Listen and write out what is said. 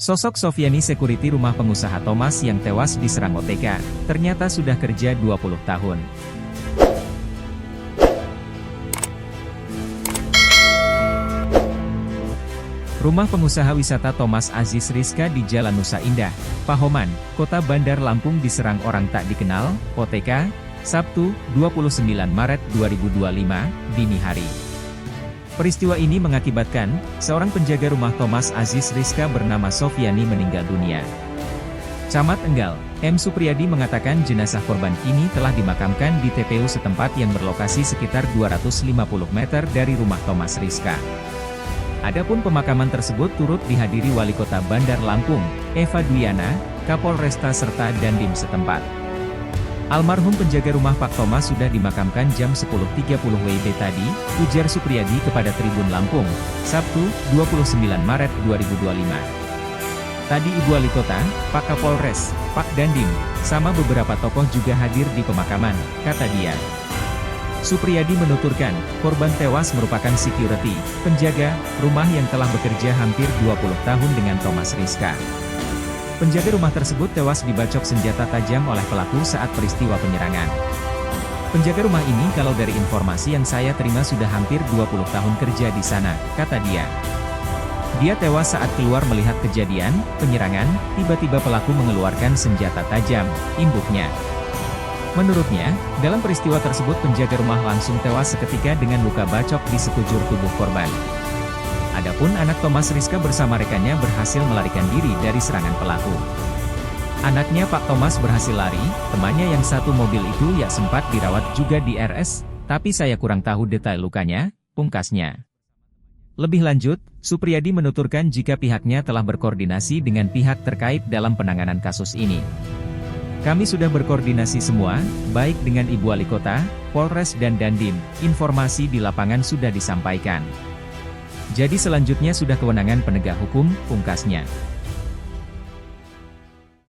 Sosok Sofiani Security rumah pengusaha Thomas yang tewas diserang OTK, ternyata sudah kerja 20 tahun. Rumah pengusaha wisata Thomas Aziz Rizka di Jalan Nusa Indah, Pahoman, Kota Bandar Lampung diserang orang tak dikenal, OTK, Sabtu, 29 Maret 2025, dini hari. Peristiwa ini mengakibatkan, seorang penjaga rumah Thomas Aziz Rizka bernama Sofiani meninggal dunia. Camat Enggal, M. Supriyadi mengatakan jenazah korban ini telah dimakamkan di TPU setempat yang berlokasi sekitar 250 meter dari rumah Thomas Rizka. Adapun pemakaman tersebut turut dihadiri Wali Kota Bandar Lampung, Eva Duyana, Kapolresta serta Dandim setempat. Almarhum penjaga rumah Pak Thomas sudah dimakamkan jam 10.30 WIB tadi, ujar Supriyadi kepada Tribun Lampung, Sabtu, 29 Maret 2025. Tadi Ibu Wali Kota, Pak Kapolres, Pak Dandim, sama beberapa tokoh juga hadir di pemakaman, kata dia. Supriyadi menuturkan, korban tewas merupakan security, penjaga, rumah yang telah bekerja hampir 20 tahun dengan Thomas Rizka. Penjaga rumah tersebut tewas dibacok senjata tajam oleh pelaku saat peristiwa penyerangan. Penjaga rumah ini kalau dari informasi yang saya terima sudah hampir 20 tahun kerja di sana, kata dia. Dia tewas saat keluar melihat kejadian, penyerangan, tiba-tiba pelaku mengeluarkan senjata tajam, imbuknya. Menurutnya, dalam peristiwa tersebut penjaga rumah langsung tewas seketika dengan luka bacok di sekujur tubuh korban. Adapun anak Thomas Rizka bersama rekannya berhasil melarikan diri dari serangan pelaku. Anaknya Pak Thomas berhasil lari, temannya yang satu mobil itu ya sempat dirawat juga di RS, tapi saya kurang tahu detail lukanya, pungkasnya. Lebih lanjut, Supriyadi menuturkan jika pihaknya telah berkoordinasi dengan pihak terkait dalam penanganan kasus ini. Kami sudah berkoordinasi semua, baik dengan Ibu Wali Kota, Polres dan Dandim, informasi di lapangan sudah disampaikan. Jadi selanjutnya sudah kewenangan penegak hukum, pungkasnya.